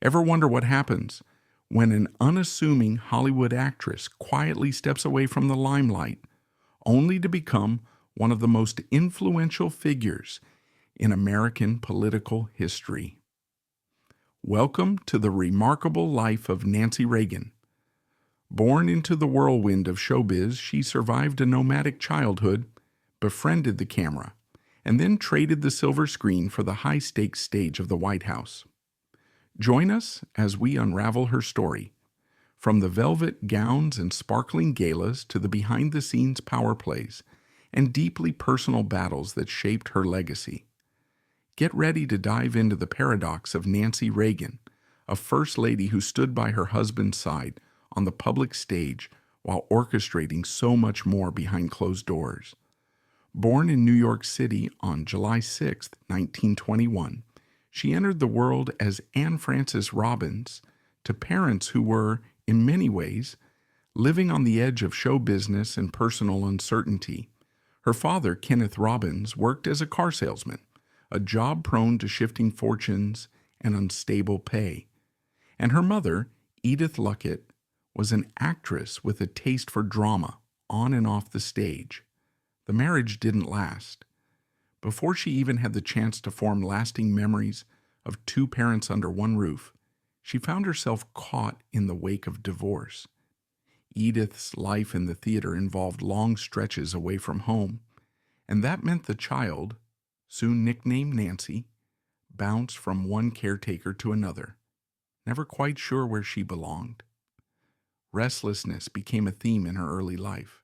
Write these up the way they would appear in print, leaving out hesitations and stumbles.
Ever wonder what happens when an unassuming Hollywood actress quietly steps away from the limelight, only to become one of the most influential figures in American political history? Welcome to the remarkable life of Nancy Reagan. Born into the whirlwind of showbiz, she survived a nomadic childhood, befriended the camera, and then traded the silver screen for the high-stakes stage of the White House. Join us as we unravel her story, from the velvet gowns and sparkling galas to the behind-the-scenes power plays and deeply personal battles that shaped her legacy. Get ready to dive into the paradox of Nancy Reagan, a first lady who stood by her husband's side on the public stage while orchestrating so much more behind closed doors. Born in New York City on July 6, 1921, she entered the world as Anne Frances Robbins to parents who were, in many ways, living on the edge of show business and personal uncertainty. Her father, Kenneth Robbins, worked as a car salesman, a job prone to shifting fortunes and unstable pay. And her mother, Edith Luckett, was an actress with a taste for drama on and off the stage. The marriage didn't last. Before she even had the chance to form lasting memories of two parents under one roof, she found herself caught in the wake of divorce. Edith's life in the theater involved long stretches away from home, and that meant the child, soon nicknamed Nancy, bounced from one caretaker to another, never quite sure where she belonged. Restlessness became a theme in her early life.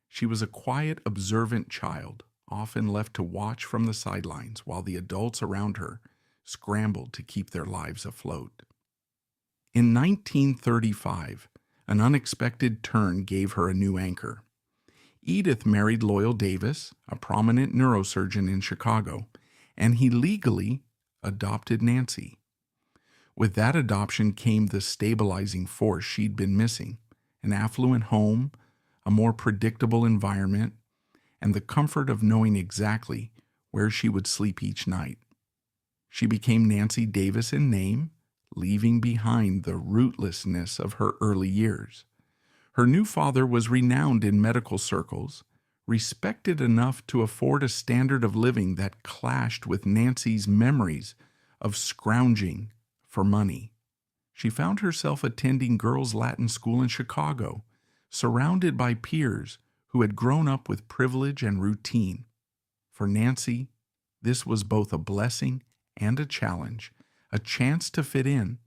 She was a quiet, observant child, often left to watch from the sidelines while the adults around her scrambled to keep their lives afloat. In 1935, an unexpected turn gave her a new anchor. Edith married Loyal Davis, a prominent neurosurgeon in Chicago, and he legally adopted Nancy. With that adoption came the stabilizing force she'd been missing: an affluent home, a more predictable environment, and the comfort of knowing exactly where she would sleep each night. She became Nancy Davis in name, leaving behind the rootlessness of her early years. Her new father was renowned in medical circles, respected enough to afford a standard of living that clashed with Nancy's memories of scrounging for money. She found herself attending girls' Latin school in Chicago, surrounded by peers who had grown up with privilege and routine. For Nancy, this was both a blessing and a challenge, a chance to fit in,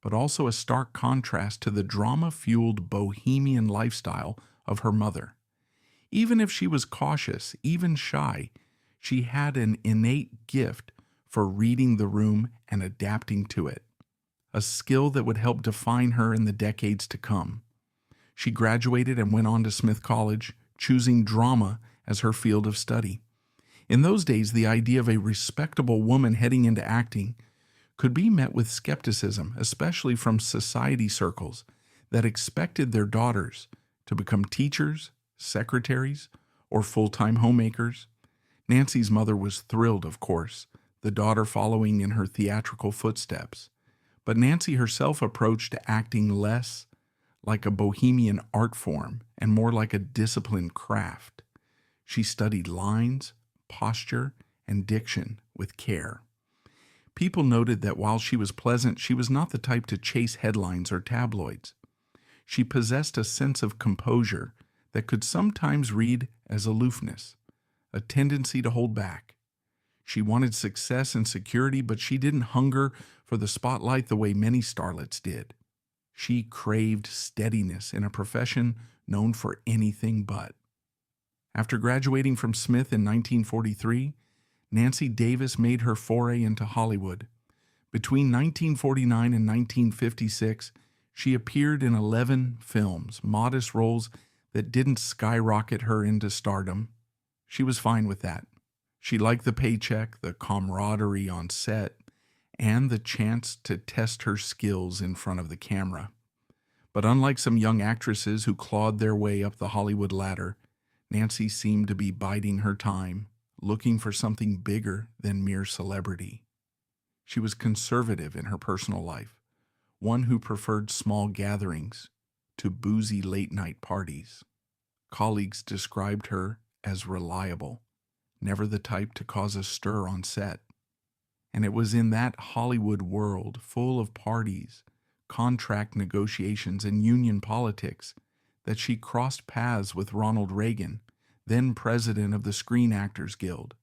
but also a stark contrast to the drama-fueled bohemian lifestyle of her mother. Even if she was cautious, even shy, she had an innate gift for reading the room and adapting to it, a skill that would help define her in the decades to come. She graduated and went on to Smith College, choosing drama as her field of study. In those days, the idea of a respectable woman heading into acting could be met with skepticism, especially from society circles that expected their daughters to become teachers, secretaries, or full-time homemakers. Nancy's mother was thrilled, of course, the daughter following in her theatrical footsteps. But Nancy herself approached acting less like a bohemian art form and more like a disciplined craft. She studied lines, posture, and diction with care. People noted that while she was pleasant, she was not the type to chase headlines or tabloids. She possessed a sense of composure that could sometimes read as aloofness, a tendency to hold back. She wanted success and security, but she didn't hunger for the spotlight the way many starlets did. She craved steadiness in a profession known for anything but. After graduating from Smith in 1943, Nancy Davis made her foray into Hollywood. Between 1949 and 1956, she appeared in 11 films, modest roles that didn't skyrocket her into stardom. She was fine with that. She liked the paycheck, the camaraderie on set, and the chance to test her skills in front of the camera. But unlike some young actresses who clawed their way up the Hollywood ladder, Nancy seemed to be biding her time, looking for something bigger than mere celebrity. She was conservative in her personal life, one who preferred small gatherings to boozy late-night parties. Colleagues described her as reliable, never the type to cause a stir on set. And it was in that Hollywood world full of parties, contract negotiations, and union politics that she crossed paths with Ronald Reagan, then president of the Screen Actors Guild.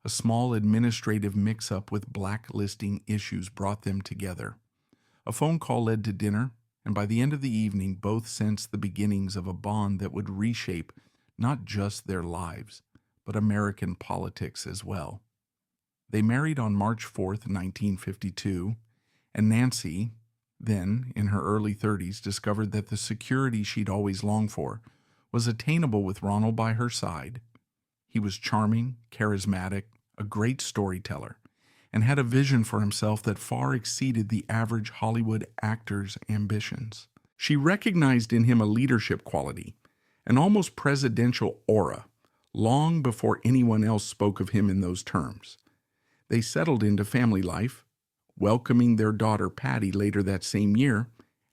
A small administrative mix-up with blacklisting issues brought them together. A phone call led to dinner, and by the end of the evening, both sensed the beginnings of a bond that would reshape not just their lives, but American politics as well. They married on March 4th, 1952, and Nancy, then in her early 30s, discovered that the security she'd always longed for was attainable with Ronald by her side. He was charming, charismatic, a great storyteller, and had a vision for himself that far exceeded the average Hollywood actor's ambitions. She recognized in him a leadership quality, an almost presidential aura, long before anyone else spoke of him in those terms. They settled into family life, welcoming their daughter Patty later that same year,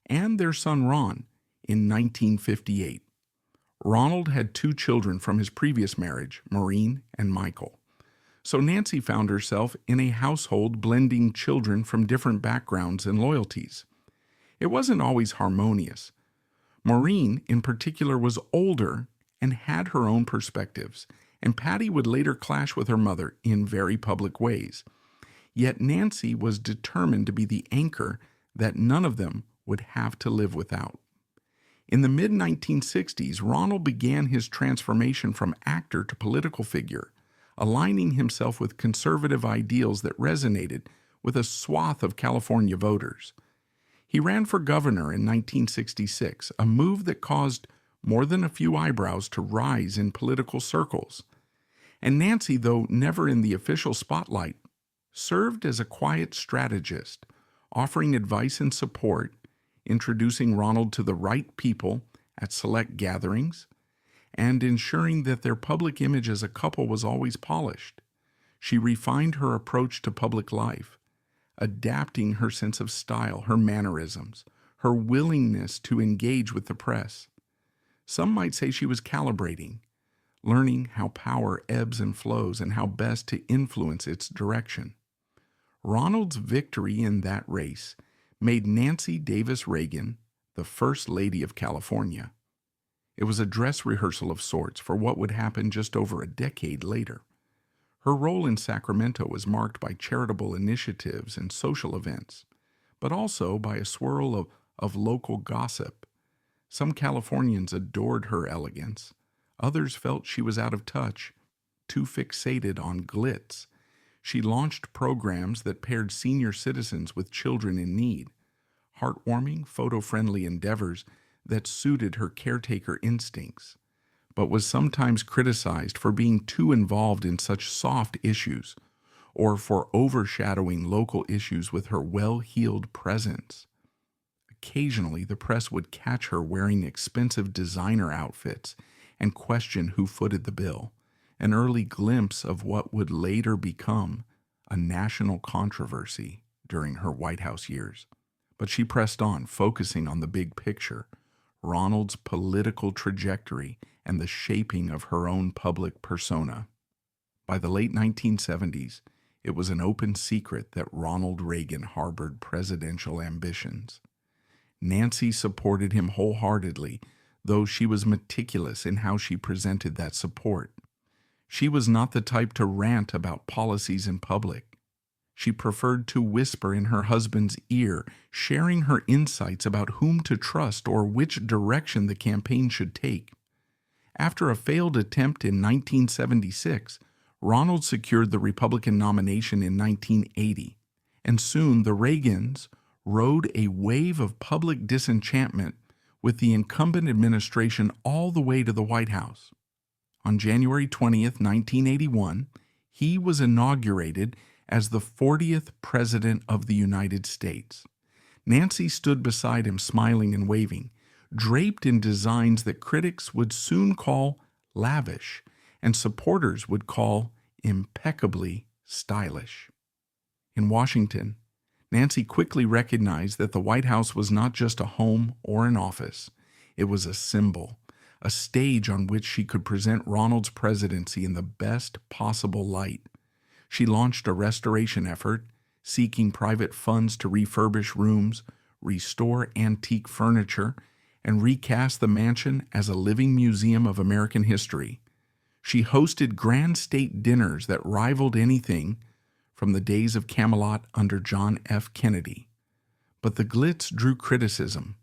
and their son Ron in 1958. Ronald had 2 children from his previous marriage, Maureen and Michael. So Nancy found herself in a household blending children from different backgrounds and loyalties. It wasn't always harmonious. Maureen, in particular, was older and had her own perspectives, and Patty would later clash with her mother in very public ways. Yet Nancy was determined to be the anchor that none of them would have to live without. In the mid-1960s, Ronald began his transformation from actor to political figure, aligning himself with conservative ideals that resonated with a swath of California voters. He ran for governor in 1966, a move that caused more than a few eyebrows to rise in political circles. And Nancy, though never in the official spotlight, served as a quiet strategist, offering advice and support, introducing Ronald to the right people at select gatherings, and ensuring that their public image as a couple was always polished. She refined her approach to public life, adapting her sense of style, her mannerisms, her willingness to engage with the press. Some might say she was calibrating, learning how power ebbs and flows and how best to influence its direction. Ronald's victory in that race made Nancy Davis Reagan the First Lady of California. It was a dress rehearsal of sorts for what would happen just over a decade later. Her role in Sacramento was marked by charitable initiatives and social events, but also by a swirl of local gossip. Some Californians adored her elegance. Others felt she was out of touch, too fixated on glitz. She launched programs that paired senior citizens with children in need, heartwarming, photo-friendly endeavors that suited her caretaker instincts, but was sometimes criticized for being too involved in such soft issues or for overshadowing local issues with her well-heeled presence. Occasionally, the press would catch her wearing expensive designer outfits and question who footed the bill, an early glimpse of what would later become a national controversy during her White House years. But she pressed on, focusing on the big picture, Ronald's political trajectory and the shaping of her own public persona. By the late 1970s, it was an open secret that Ronald Reagan harbored presidential ambitions. Nancy supported him wholeheartedly, though she was meticulous in how she presented that support. She was not the type to rant about policies in public. She preferred to whisper in her husband's ear, sharing her insights about whom to trust or which direction the campaign should take. After a failed attempt in 1976, Ronald secured the Republican nomination in 1980, and soon the Reagans rode a wave of public disenchantment with the incumbent administration all the way to the White House. On January 20th, 1981, he was inaugurated as the 40th President of the United States. Nancy stood beside him, smiling and waving, draped in designs that critics would soon call lavish and supporters would call impeccably stylish. In Washington, Nancy quickly recognized that the White House was not just a home or an office. It was a symbol, a stage on which she could present Ronald's presidency in the best possible light. She launched a restoration effort, seeking private funds to refurbish rooms, restore antique furniture, and recast the mansion as a living museum of American history. She hosted grand state dinners that rivaled anything from the days of Camelot under John F. Kennedy. But the glitz drew criticism.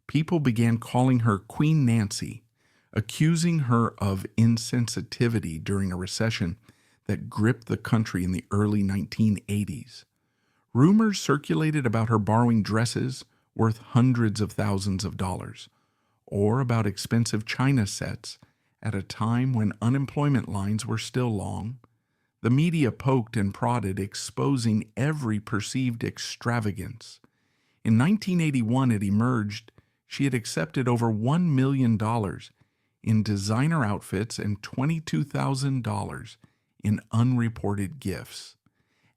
People began calling her Queen Nancy, accusing her of insensitivity during a recession that gripped the country in the early 1980s. Rumors circulated about her borrowing dresses worth hundreds of thousands of dollars, or about expensive china sets at a time when unemployment lines were still long. The media poked and prodded, exposing every perceived extravagance. In 1981, it emerged she had accepted over $1 million in designer outfits and $22,000 in unreported gifts.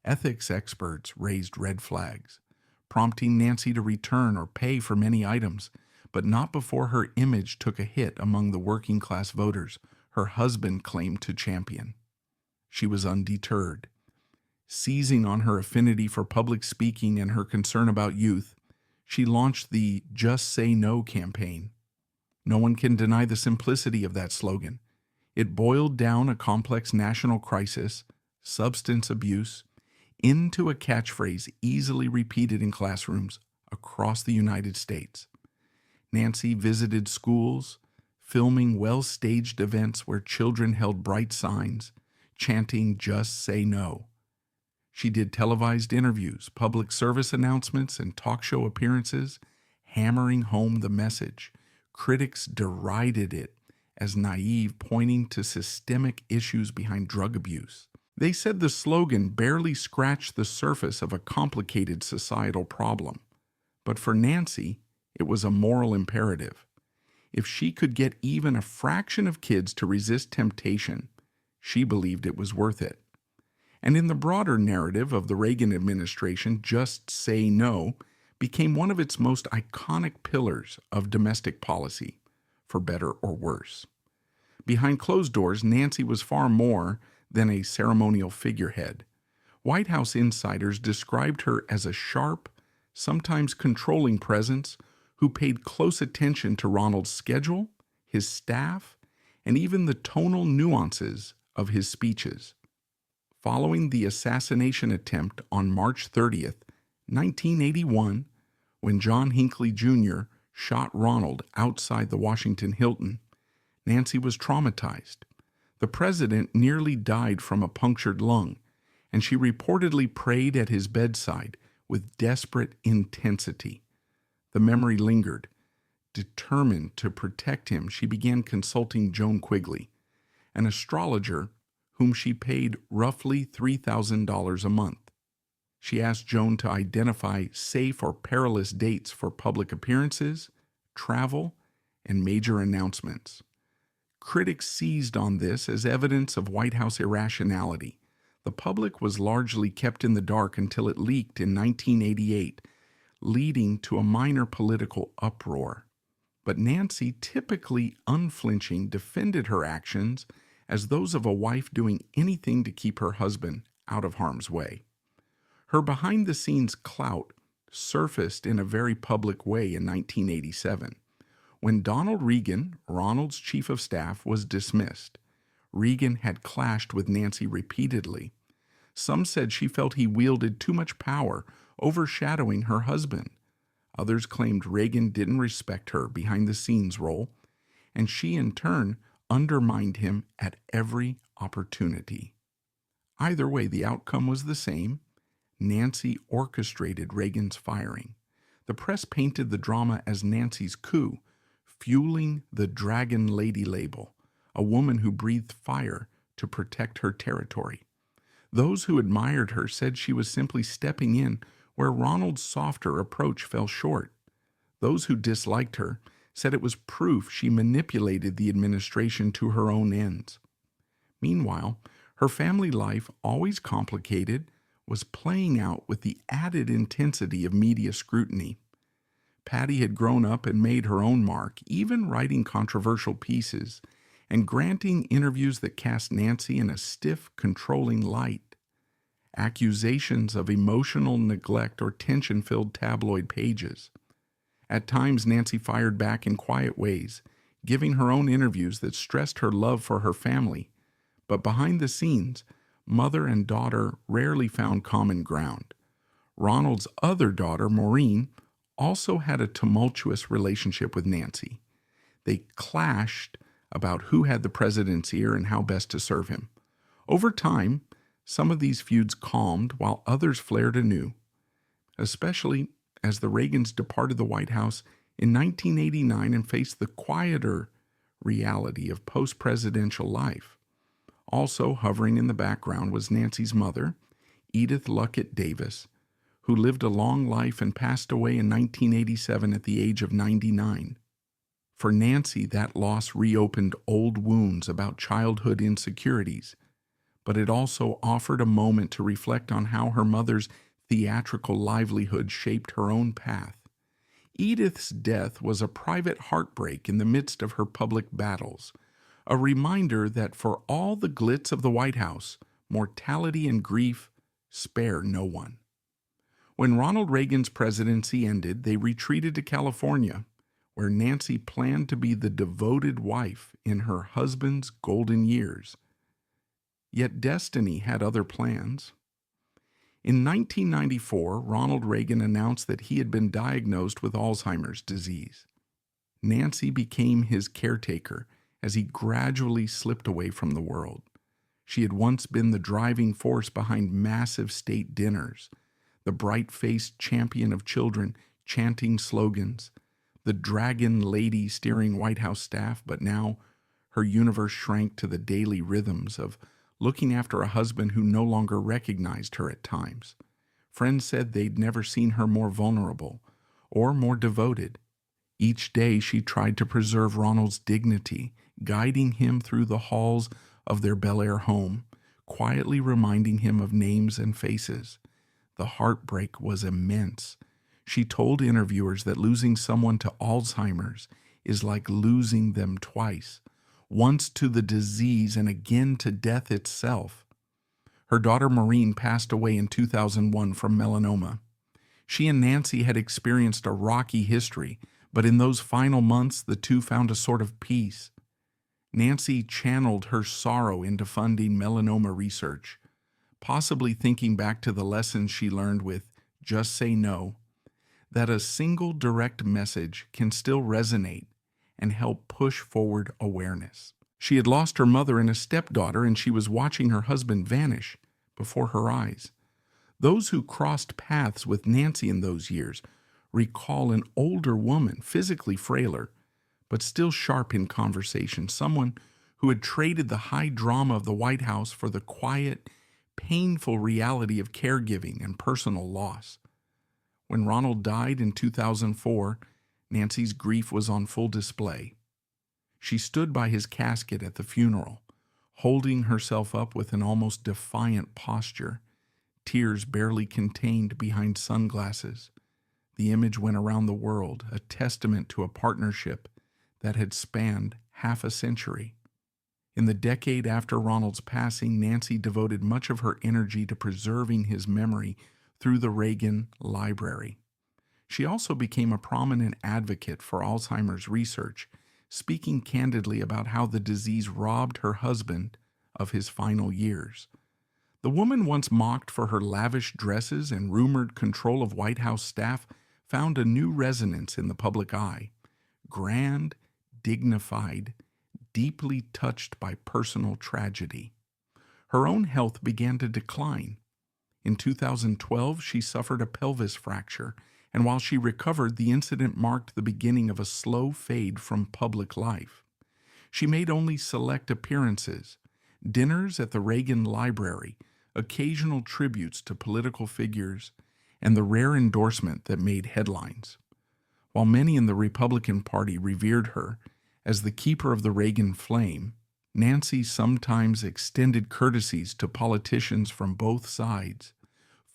Ethics experts raised red flags, prompting Nancy to return or pay for many items, but not before her image took a hit among the working-class voters her husband claimed to champion. She was undeterred. Seizing on her affinity for public speaking and her concern about youth, she launched the Just Say No campaign. No one can deny the simplicity of that slogan. It boiled down a complex national crisis, substance abuse, into a catchphrase easily repeated in classrooms across the United States. Nancy visited schools, filming well-staged events where children held bright signs, chanting "Just Say No." She did televised interviews, public service announcements, and talk show appearances, hammering home the message. Critics derided it as naive, pointing to systemic issues behind drug abuse. They said the slogan barely scratched the surface of a complicated societal problem. But for Nancy, it was a moral imperative. If she could get even a fraction of kids to resist temptation, she believed it was worth it. And in the broader narrative of the Reagan administration, Just Say No became one of its most iconic pillars of domestic policy, for better or worse. Behind closed doors, Nancy was far more than a ceremonial figurehead. White House insiders described her as a sharp, sometimes controlling presence who paid close attention to Ronald's schedule, his staff, and even the tonal nuances of his speeches. Following the assassination attempt on March 30th, 1981, when John Hinckley Jr. shot Ronald outside the Washington Hilton, Nancy was traumatized. The president nearly died from a punctured lung, and she reportedly prayed at his bedside with desperate intensity. The memory lingered. Determined to protect him, she began consulting Joan Quigley, an astrologer whom she paid roughly $3,000 a month. She asked Joan to identify safe or perilous dates for public appearances, travel, and major announcements. Critics seized on this as evidence of White House irrationality. The public was largely kept in the dark until it leaked in 1988, leading to a minor political uproar. But Nancy, typically unflinching, defended her actions as those of a wife doing anything to keep her husband out of harm's way. Her behind-the-scenes clout surfaced in a very public way in 1987. When Donald Reagan, Ronald's chief of staff, was dismissed, Reagan had clashed with Nancy repeatedly. Some said she felt he wielded too much power, overshadowing her husband. Others claimed Reagan didn't respect her behind-the-scenes role, and she in turn undermined him at every opportunity. Either way, the outcome was the same. Nancy orchestrated Reagan's firing. The press painted the drama as Nancy's coup, fueling the Dragon Lady label, a woman who breathed fire to protect her territory. Those who admired her said she was simply stepping in where Ronald's softer approach fell short. Those who disliked her said it was proof she manipulated the administration to her own ends. Meanwhile, her family life, always complicated, was playing out with the added intensity of media scrutiny. Patty had grown up and made her own mark, even writing controversial pieces and granting interviews that cast Nancy in a stiff, controlling light. Accusations of emotional neglect or tension-filled tabloid pages. At times, Nancy fired back in quiet ways, giving her own interviews that stressed her love for her family. But behind the scenes, mother and daughter rarely found common ground. Ronald's other daughter, Maureen, also had a tumultuous relationship with Nancy. They clashed about who had the president's ear and how best to serve him. Over time, some of these feuds calmed while others flared anew, especially as the Reagans departed the White House in 1989 and faced the quieter reality of post-presidential life. Also hovering in the background was Nancy's mother, Edith Luckett Davis, who lived a long life and passed away in 1987 at the age of 99. For Nancy, that loss reopened old wounds about childhood insecurities, but it also offered a moment to reflect on how her mother's theatrical livelihood shaped her own path. Edith's death was a private heartbreak in the midst of her public battles, a reminder that for all the glitz of the White House, mortality and grief spare no one. When Ronald Reagan's presidency ended, they retreated to California, where Nancy planned to be the devoted wife in her husband's golden years. Yet destiny had other plans. In 1994, Ronald Reagan announced that he had been diagnosed with Alzheimer's disease. Nancy became his caretaker as he gradually slipped away from the world. She had once been the driving force behind massive state dinners, the bright-faced champion of children chanting slogans, the dragon lady steering White House staff, but now her universe shrank to the daily rhythms of looking after a husband who no longer recognized her at times. Friends said they'd never seen her more vulnerable or more devoted. Each day she tried to preserve Ronald's dignity, guiding him through the halls of their Bel Air home, quietly reminding him of names and faces. The heartbreak was immense. She told interviewers that losing someone to Alzheimer's is like losing them twice, once to the disease and again to death itself. Her daughter Maureen passed away in 2001 from melanoma. She and Nancy had experienced a rocky history, but in those final months, the two found a sort of peace. Nancy channeled her sorrow into funding melanoma research, possibly thinking back to the lessons she learned with Just Say No, that a single direct message can still resonate and help push forward awareness. She had lost her mother and a stepdaughter, and she was watching her husband vanish before her eyes. Those who crossed paths with Nancy in those years recall an older woman, physically frailer, but still sharp in conversation, someone who had traded the high drama of the White House for the quiet, painful reality of caregiving and personal loss. When Ronald died in 2004, Nancy's grief was on full display. She stood by his casket at the funeral, holding herself up with an almost defiant posture, tears barely contained behind sunglasses. The image went around the world, a testament to a partnership that had spanned half a century. In the decade after Ronald's passing, Nancy devoted much of her energy to preserving his memory through the Reagan Library. She also became a prominent advocate for Alzheimer's research, speaking candidly about how the disease robbed her husband of his final years. The woman once mocked for her lavish dresses and rumored control of White House staff found a new resonance in the public eye. Grand, dignified, deeply touched by personal tragedy. Her own health began to decline. In 2012, she suffered a pelvis fracture, and while she recovered, the incident marked the beginning of a slow fade from public life. She made only select appearances, dinners at the Reagan Library, occasional tributes to political figures, and the rare endorsement that made headlines. While many in the Republican Party revered her as the keeper of the Reagan flame, Nancy sometimes extended courtesies to politicians from both sides,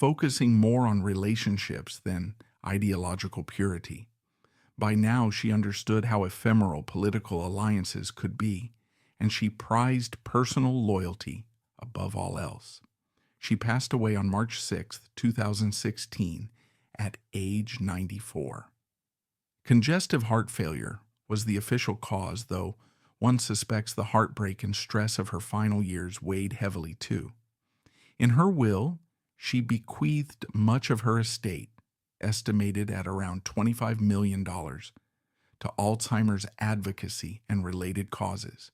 focusing more on relationships than ideological purity. By now, she understood how ephemeral political alliances could be, and she prized personal loyalty above all else. She passed away on March 6, 2016, at age 94. Congestive heart failure was the official cause, though one suspects the heartbreak and stress of her final years weighed heavily too. In her will, she bequeathed much of her estate, estimated at around $25 million, to Alzheimer's advocacy and related causes,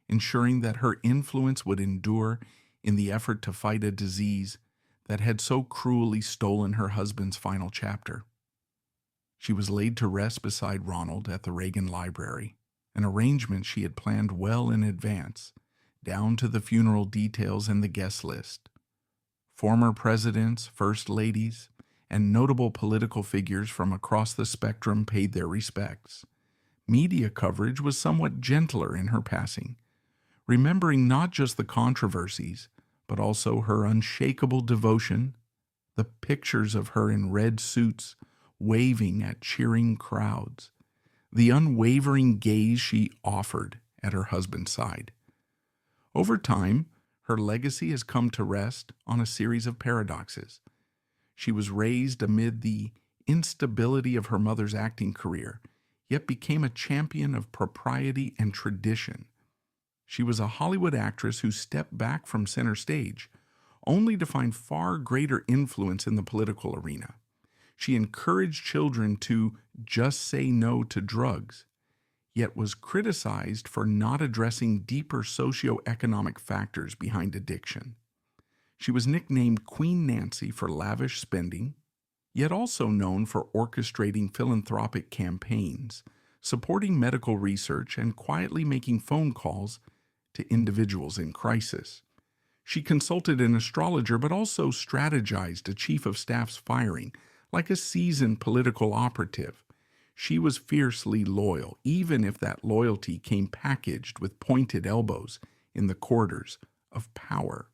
ensuring that her influence would endure in the effort to fight a disease that had so cruelly stolen her husband's final chapter. She was laid to rest beside Ronald at the Reagan Library, an arrangement she had planned well in advance, down to the funeral details and the guest list. Former presidents, first ladies, and notable political figures from across the spectrum paid their respects. Media coverage was somewhat gentler in her passing, remembering not just the controversies, but also her unshakable devotion, the pictures of her in red suits waving at cheering crowds, the unwavering gaze she offered at her husband's side. Over time, her legacy has come to rest on a series of paradoxes. She was raised amid the instability of her mother's acting career, yet became a champion of propriety and tradition. She was a Hollywood actress who stepped back from center stage, only to find far greater influence in the political arena. She encouraged children to just say no to drugs, yet was criticized for not addressing deeper socioeconomic factors behind addiction. She was nicknamed Queen Nancy for lavish spending, yet also known for orchestrating philanthropic campaigns, supporting medical research, and quietly making phone calls to individuals in crisis. She consulted an astrologer but also strategized a chief of staff's firing like a seasoned political operative. She was fiercely loyal, even if that loyalty came packaged with pointed elbows in the corridors of power.